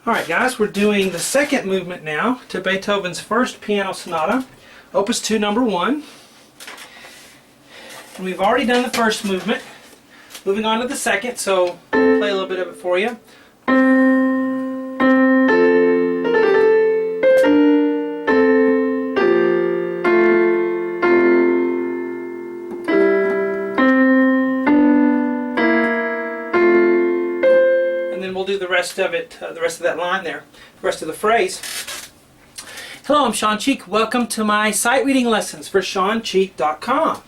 Alright guys, we're doing the second movement now to Beethoven's first piano sonata, Opus 2 number 1. And we've already done the first movement. Moving on to the second, so I'll play a little bit of it for you. We'll do the rest of it, the rest of that line there, the rest of the phrase. Hello, I'm Shawn Cheek. Welcome to my sight reading lessons for ShawnCheek.com.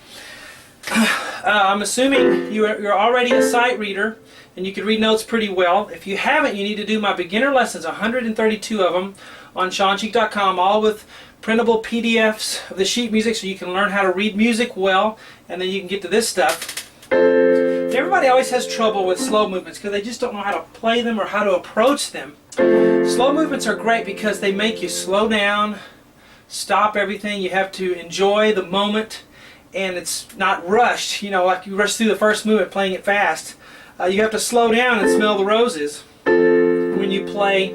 I'm assuming you're already a sight reader and you can read notes pretty well. If you haven't, you need to do my beginner lessons, 132 of them, on ShawnCheek.com, all with printable PDFs of the sheet music so you can learn how to read music well, and then you can get to this stuff. Everybody always has trouble with slow movements because they just don't know how to play them or how to approach them. Slow movements are great because they make you slow down, stop everything. You have to enjoy the moment, and it's not rushed. You know, like you rush through the first movement playing it fast. You have to slow down and smell the roses when you play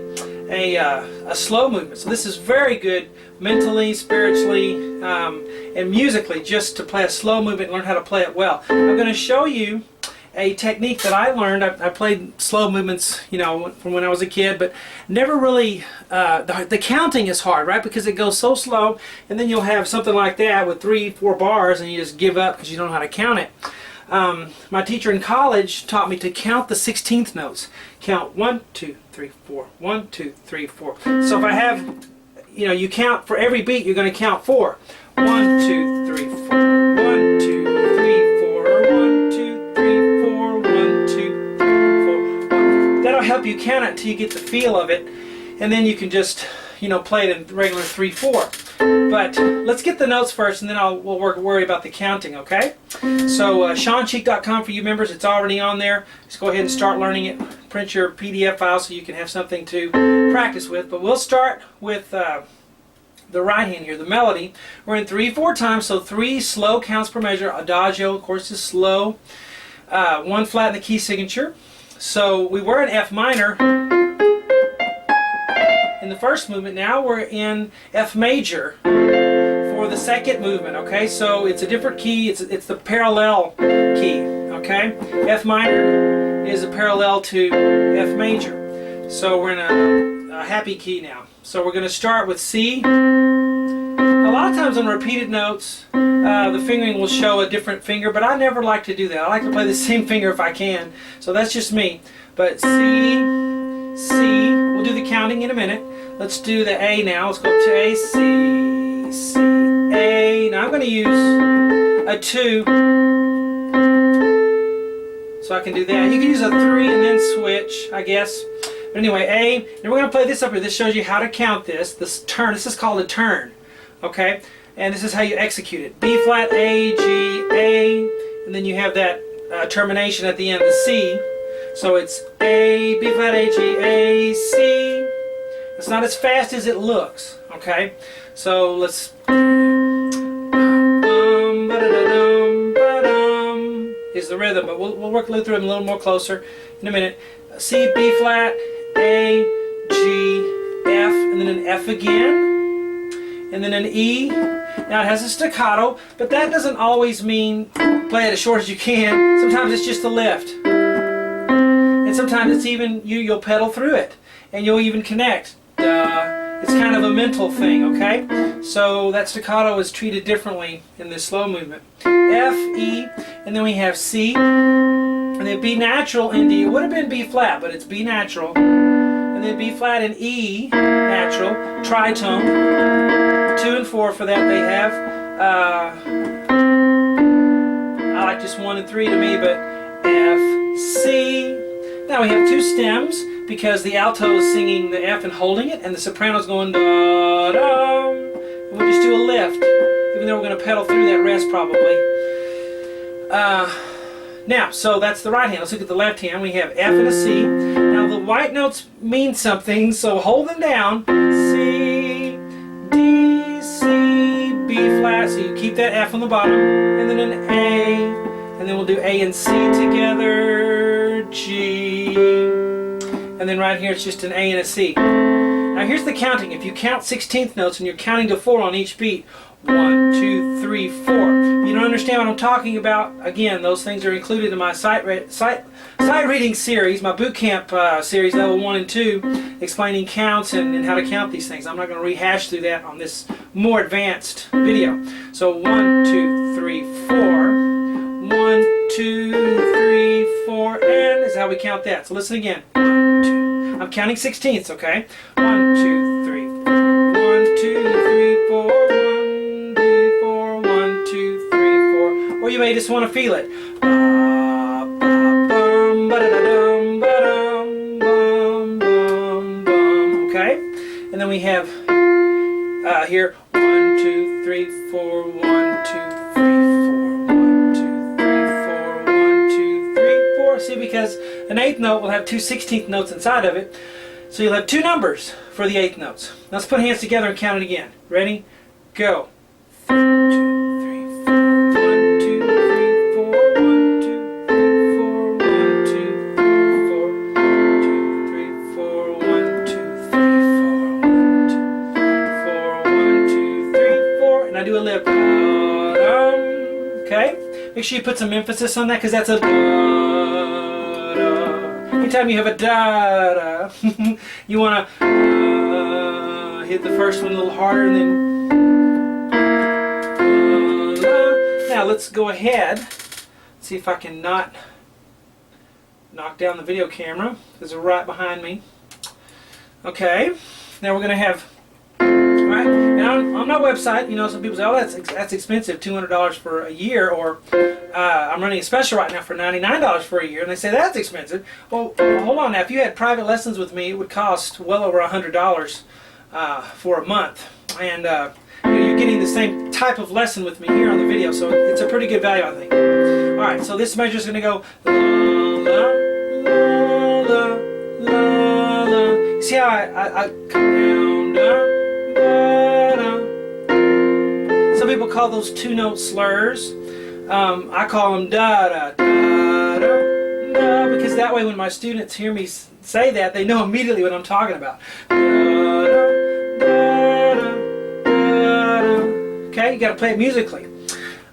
a slow movement. So this is very good mentally, spiritually, and musically, just to play a slow movement and learn how to play it well. I'm going to show you a technique that I learned. I played slow movements, you know, from when I was a kid, but never really, the counting is hard, right? Because it goes so slow, and then you'll have something like that with 3-4 bars and you just give up because you don't know how to count it. My teacher in college taught me to count the 16th notes. Count 1, 2, 3, 4, 1, 2, 3, 4. So if I have, you know, you count for every beat, you're going to count 4. 1, 2, 3, 4. 1, 2, 3, 4. 1, 2, 3, 4. 1, 2, 3, 4. That'll help you count it until you get the feel of it, and then you can just, you know, play it in regular 3/4. But let's get the notes first, and then we'll worry about the counting, okay? So ShawnCheek.com for you members, it's already on there. Just go ahead and start learning it. Print your PDF file so you can have something to practice with. But we'll start with the right hand here, the melody. We're in 3/4 times, so 3 slow counts per measure. Adagio, of course, is slow. 1 flat in the key signature. So we were in F minor in the first movement. Now we're in F major for the second movement, okay? So it's a different key. It's the parallel key, okay? F minor is a parallel to F major. So we're in a happy key now. So we're going to start with C. A lot of times on repeated notes, the fingering will show a different finger, but I never like to do that. I like to play the same finger if I can. So that's just me. But C, C, we'll do the counting in a minute. Let's do the A now. Let's go up to A, C, C, A. Now I'm going to use a 2. So I can do that. You can use a 3 and then switch, I guess. But anyway, A. And we're going to play this up here. This shows you how to count this. This turn. This is called a turn. Okay? And this is how you execute it. B flat, A, G, A. And then you have that termination at the end, the C. So it's A, B flat, A, G, A, C. It's not as fast as it looks. Okay? So let's... is the rhythm, but we'll work through it a little more closer in a minute. C, B flat, A, G, F, and then an F again, and then an E. Now it has a staccato, but that doesn't always mean play it as short as you can. Sometimes it's just a lift, and sometimes it's even you'll pedal through it, and you'll even connect. It's kind of a mental thing, okay? So that staccato is treated differently in this slow movement. F, E, and then we have C, and then B natural and D. It would have been B flat, but it's B natural. And then B flat and E natural, tritone. 2 and 4 for that they have. I like just 1 and 3 to me, but F, C. Now we have 2 stems because the alto is singing the F and holding it, and the soprano is going da da. And we'll just do a lift, even though we're going to pedal through that rest probably. Now, so that's the right hand. Let's look at the left hand. We have F and a C. Now the white notes mean something, so hold them down. C, D, C, B flat. So you keep that F on the bottom, and then an A, and then we'll do A and C together. G, and then right here it's just an A and a C. Now here's the counting. If you count 16th notes and you're counting to 4 on each beat, 1, 2, 3, 4. You don't understand what I'm talking about? Again, those things are included in my sight reading series, my boot camp series, level 1 and 2, explaining counts and how to count these things. I'm not going to rehash through that on this more advanced video. So 1, 2, 3, 4. 1, 2, 3, 4, and is how we count that. So listen again. 1, 2. I'm counting 16ths, okay? 1, 2, 3, 4. 1, 2, 3, 4. 1, 2, 4. 1, 2, 3, 4. Or you may just want to feel it. Okay? And then we have here 1, 2, 3, 4. 1, 2, 3, 4. 1, 2, 3, 4. 1, 2, 3, 4. See, because an 8th note will have 2 16th notes inside of it. So you'll have 2 numbers for the 8th notes. Now let's put hands together and count it again. Ready? Go. 1, 2, 3, 4. 1, 2, 3, 4. 1, 2, 3, 4. 1, 2, 3, 4. 2, 3, 4. 1, 2, 3, 4. 1, 2, 4. 1, 2, 3, 4. And I do a lip. Okay? Make sure you put some emphasis on that because that's a anytime you have a da-da, you want to hit the first one a little harder and then now let's go ahead, see if I can not knock down the video camera because they're right behind me. Okay, now we're going to have, right, and on my website, you know, some people say, oh, that's expensive, $200 for a year, or I'm running a special right now for $99 for a year, and they say that's expensive. Well, hold on now. If you had private lessons with me, it would cost well over $100 for a month, and you know, you're getting the same type of lesson with me here on the video, so it's a pretty good value, I think. All right, so this measure is going to go la la la la la. You see how I come down, da, da. Some people call those 2-note slurs. I call them da da da da da, because that way when my students hear me say that, they know immediately what I'm talking about. Da, da, da, da, da, da. Okay, you got to play it musically.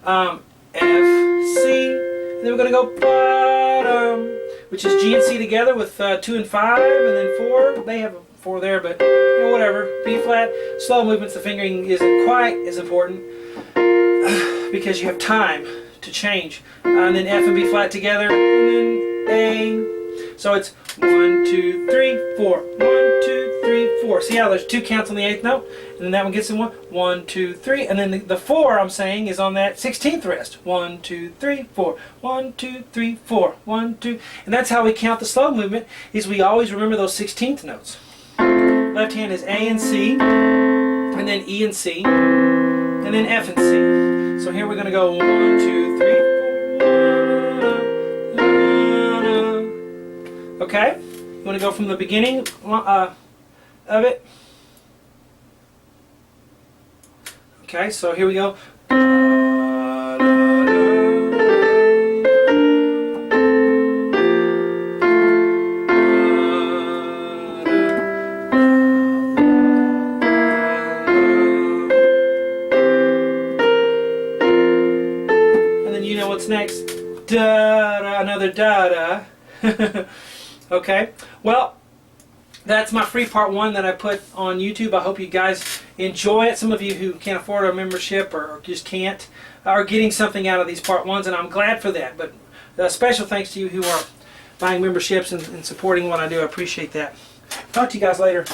F, C, and then we're going to go bottom, which is G and C together with 2 and 5, and then 4. They have a 4 there, but you know, whatever. B flat. Slow movements, the fingering isn't quite as important because you have time to change. And then F and B flat together, and then A. So it's 1, 2, 3, 4. 1, 2, 3, 4. See how there's 2 counts on the 8th note? And then that one gets in 1. 1, 2, 3. And then the 4 I'm saying is on that 16th wrist. 1, 2, 3, 4. 1, 2, 3, 4. 1, 2. And that's how we count the slow movement, is we always remember those 16th notes. Left hand is A and C, and then E and C, and then F and C. So here we're going to go 1, 2, 3, 4. Okay? You want to go from the beginning of it? Okay, so here we go. What's next? Da-da, another da-da. Okay, well, that's my free part 1 that I put on YouTube. I hope you guys enjoy it. Some of you who can't afford a membership or just can't are getting something out of these part 1s, and I'm glad for that. But special thanks to you who are buying memberships and supporting what I do. I appreciate that. Talk to you guys later.